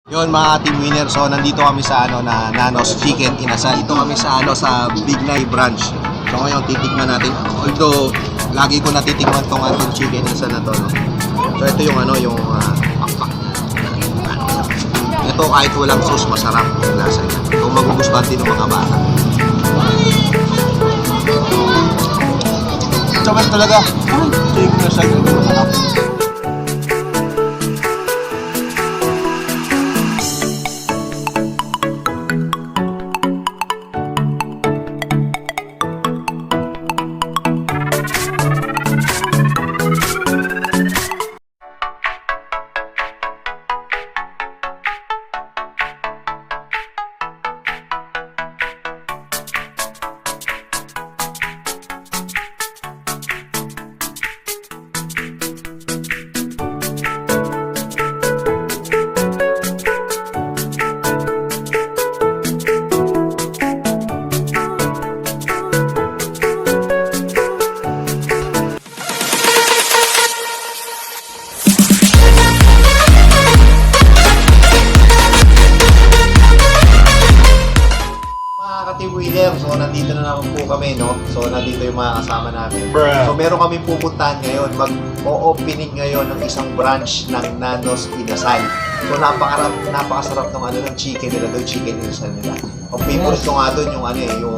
Yon mga team winner, so nandito kami sa na Nanos Chicken Inasal. Ito kami sa sa Bignay branch. So ngayon titikman natin. Although lagi ko natitikman tong chicken inasal na to, no? So ito yung yung pakpak. Ito kahit walang sauce masarap yung lasa niya. Kung magugustuhan din ng mga bata. So best talaga. Chicken inasal ito masarap. So nandito na naman po kami, no? So nandito yung mga kasama namin. So meron kami pupuntahan ngayon, mag-o-opening ngayon ng isang branch ng Nanos Inasal. So napakasarap ng chicken nila, doon chicken inasal nila. Ang favorite ko nga doon yung yung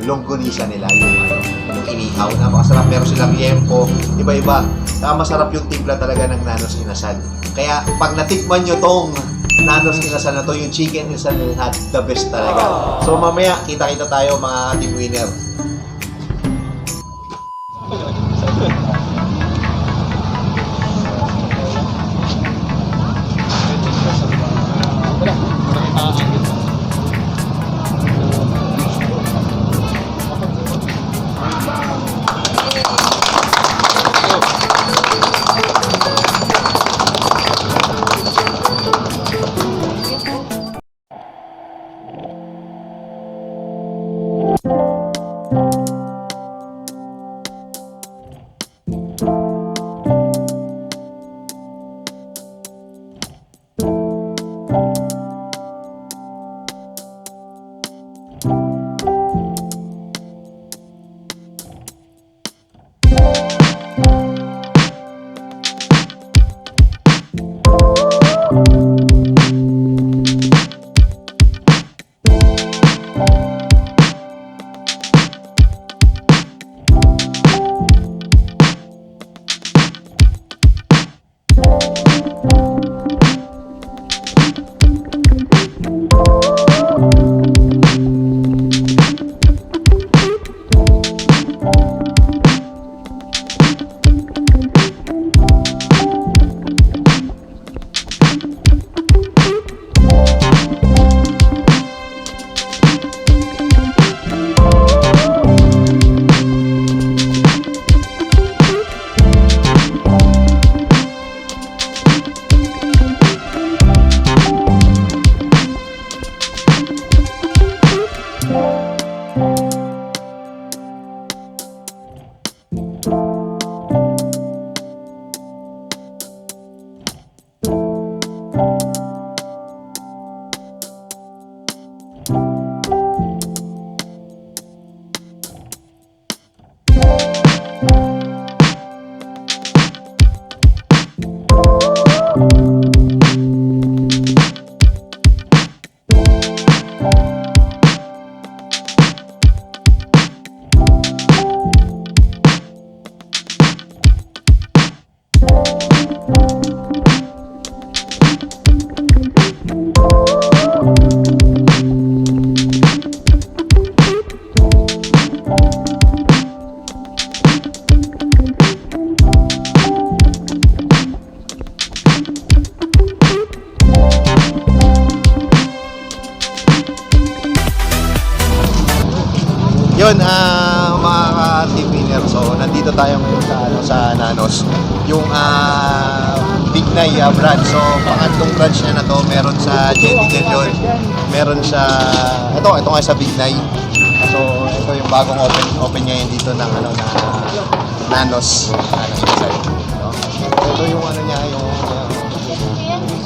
longganisa nila, yung inihaw. Napakasarap, meron silang liempo, iba-iba. Masarap yung timpla talaga ng Nanos Inasal. Kaya pag natikman nyo tong Nanos Inasal na to, yung chicken inasal nila, the best talaga. So mamaya, kita-kita tayo mga team winner. Yun, mga team winner, so nandito tayo ngayon sa Nanos, yung Bignay branch. So pangatlong branch niya na to, meron sa Jenny Galion, meron sa ito nga sa Bignay. So ito yung bagong open niya yun dito ng na Nanos Inasal, no? So ito yung niya, yung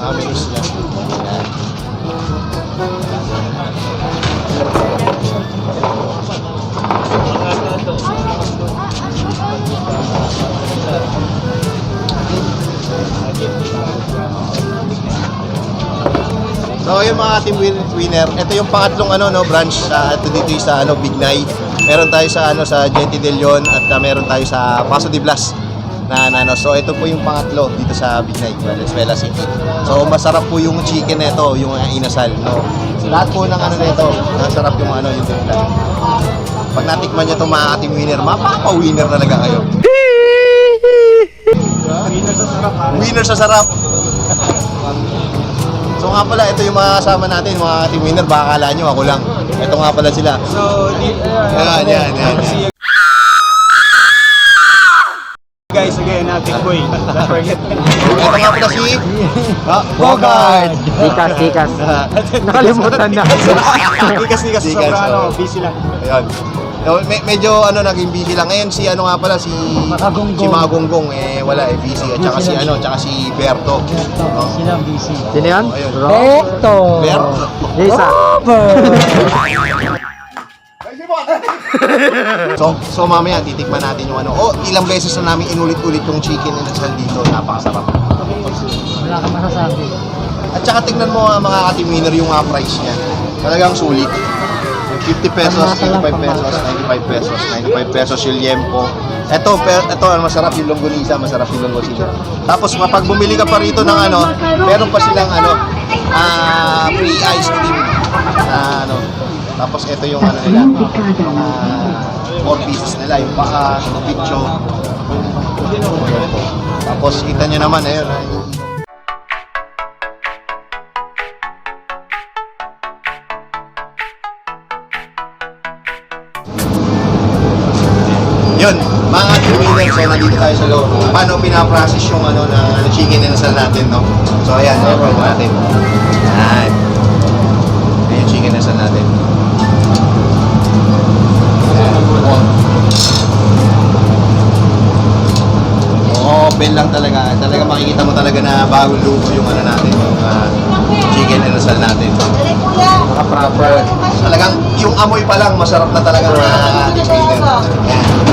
menus niya. So yung mga team winner, ito yung pangatlong branch sa dito yung sa Bignay. Meron tayo sa sa Gente de Leon at meron tayo sa Paso de Blas na. So ito po yung pangatlo dito sa Bignay, Valenzuela City. So masarap po yung chicken nito, yung inasal, no. So, lahat po ng nito, masarap yung yung tinda. Pag natikman niyo itong mga team winner, mapapa-winner talaga kayo. Winner sa sarap. Winner sa sarap. So nga pala, ito yung mga kasama natin, mga team winner. Baka akala nyo, ako lang. Ito nga pala sila. So, Yan. guys, again, Big Boy. Don't forget. Ito nga pala si Bogart. Tikas. Nakalimutan na. Tikas, sobrang busy lang. Ayun. So, medyo naging busy lang ngayon si nga pala si Magonggong wala busy at saka si Berto. Sila busy. Sino yan? Ayun. Berto. Isa. So mamaya titikman natin yung ilang beses na namin inulit-ulit yung chicken inasal dito, napakasarap. Wala kang masasabi. At saka tignan mo mga ka-team winner yung price niya. Talagang sulit. 50 pesos, 85 pesos, 95 pesos, 95 pesos yung liempo. Ito masarap yung longganisa, masarap yung longganisa. Tapos kapag bumili ka pa rito ng meron pa silang free ice cream. Tapos ito yung nila, mga 4 pieces nila, yung paa, yung picho. Tapos kita nyo naman, ayun. Yun, mga team winners, so nandito tayo sa loob. Paano pinaprocess yung na chicken inasal natin, no? So ayan, i-open natin. Ayan. Ayan yung chicken inasal natin. Open lang talaga. Talaga makikita mo talaga na bagong luto yung natin, yung chicken inasal natin. Naka-proper. Talagang yung amoy pa lang masarap na talaga na chicken. Ayan.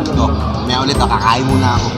Ito, may ulit ako, kakain muna ako.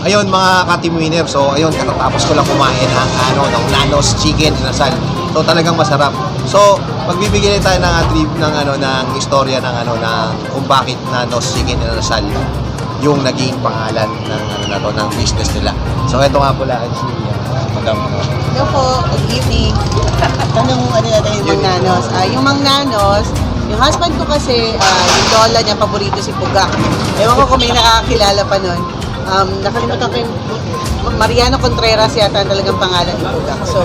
Ayun mga ka-team winner, so ayun, katatapos ko lang kumain ng Nanos Chicken Inasal. So talagang masarap. So magbibigay tayo ng ng istorya ng kung bakit Nanos Chicken Inasal yung naging pangalan ng business nila. So ito nga pala si Madam. Hello po, good evening. Tanong natin yung Mang Nanos. Yung Mang Nanos, yung husband ko kasi, yung lola niya, paborito si Pugak. Ewan ko kung may nakakilala pa nun. Nakalimutan ko yung Mariano Contreras yata ang talagang pangalan ni Pugak. So,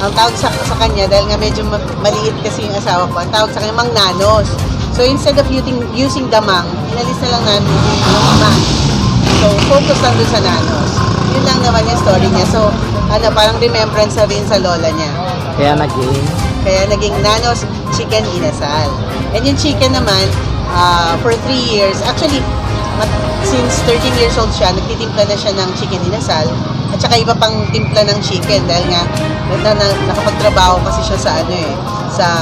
ang tawag sa kanya, dahil nga medyo maliit kasi yung asawa ko, ang tawag sa kanya Mang Nanos. So, instead of using the Mang, inalis na lang namin yung Mang. So, focus lang dun sa Nanos. Yun lang naman yung story niya. So, parang remembrance na rin sa lola niya. Kaya naging Nanos Chicken Inasal. And yung chicken naman, for 3 years, actually, since 13 years old siya, nagtitimpla na siya ng chicken inasal. At saka iba pang timpla ng chicken dahil nga nakapagtrabaho kasi siya sa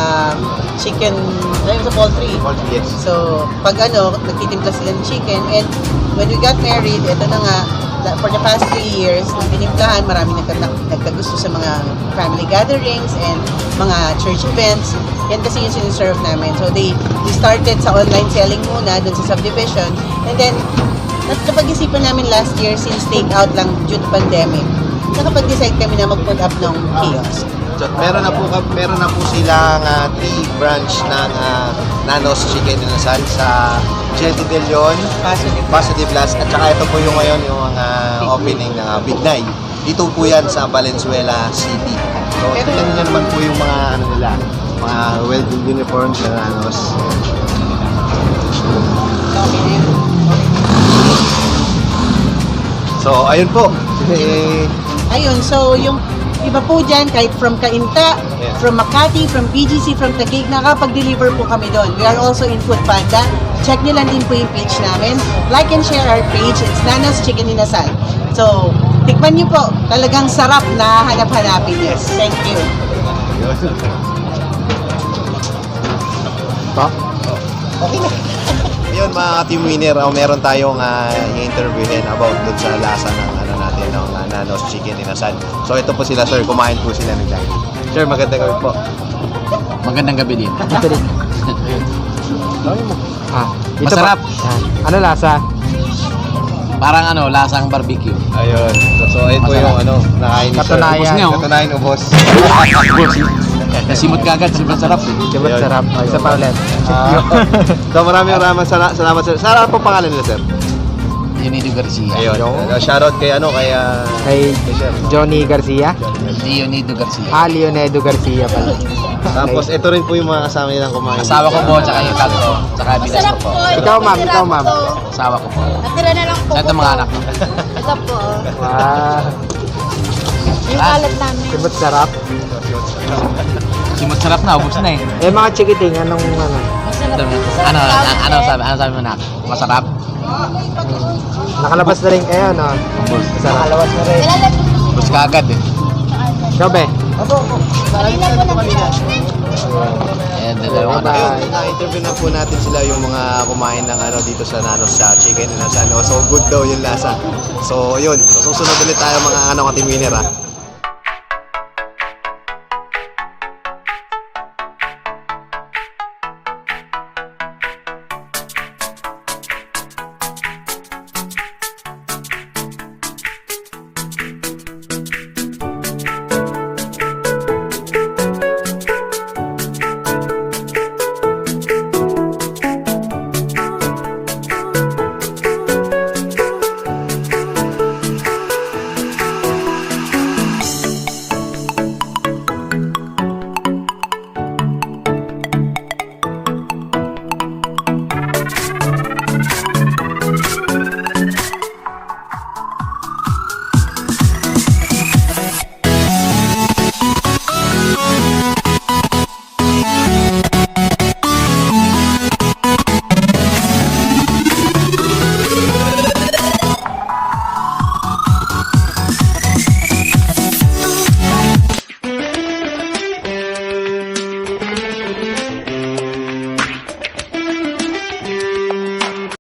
chicken, sa poultry. Yes. So, pag nagtitimpla sila ng chicken. And when we got married, ito na nga, for the past 3 years, nung tinimplahan, marami nagkagusto sa mga family gatherings and mga church events. Yan kasi yung siniserve namin. So, they started sa online selling muna dun sa subdivision. And then, napag-isipan namin last year since take-out lang due to pandemic. Nakapag-decide kami na mag-put up ng kiosk. So, meron na po silang 3 branch ng Nanos Chicken Inasal sa Jete de Leon, Positive Blast, at saka ito po yung ngayon yung opening ng Bignay. Dito po yan sa Valenzuela City. So, tingnan nyo naman po yung mga nila, mga welding uniforms na Nanos. So, ayun po. Ayun, so yung iba po dyan, kahit from Cainta, Yeah. from Makati, from BGC, from Taguig, nakapag-deliver po kami doon. We are also in Food Panda. Check nyo lang din po yung page namin. Like and share our page. It's Nanos Chicken Inasal. So, tikman nyo po. Talagang sarap na hanap-hanapin. Yes. Thank you. Yun mga team winner, meron tayong i-interviewin about dun sa lasa ng natin ng Nanos Chicken Inasal. So ito po sila sir, kumain po sila ng dahil. Sir, magandang gabi po. Magandang gabi din. Masarap. Ano lasa? Parang lasang barbecue. Ayun. So ito Masarap. yung nakain ni sir. Katunayan. Ubos niyo. Katunayan ubos. Simot kagad, simot sarap. Diba Ayun. sarap? Isa pa ulit. So maraming salamat sir. Saan po pangalan nila sir? Leonido Garcia. Ayun. Shoutout kay Kay Johnny Garcia? Leonido Garcia. Leonedo Garcia pala. Tapos ito rin po yung mga kasama nilang kumain. Asawa ko po, tsaka yung kalko, tsaka bilas ko po. Ikaw ma'am. Asawa ko po. Natira na lang po. Ito mga anak ko. Ito po. Yung kalat namin. Simot sarap. Simot sarap na, ubos na eh. Mga chikiting, anong Ano sabi mo na? Masarap? nakalabas na rin kayo, no? Ubos. Nakalabas na rin. Kailan po Ubos kagad eh. Ikaw, be? kanina po natira. Ayan, dalawa na. Ayun, na-interview na po natin sila yung mga kumain ng dito sa Nanos sa Chicken Inasal. So good daw yung lasa. So yun, susunod ulit tayo mga team winner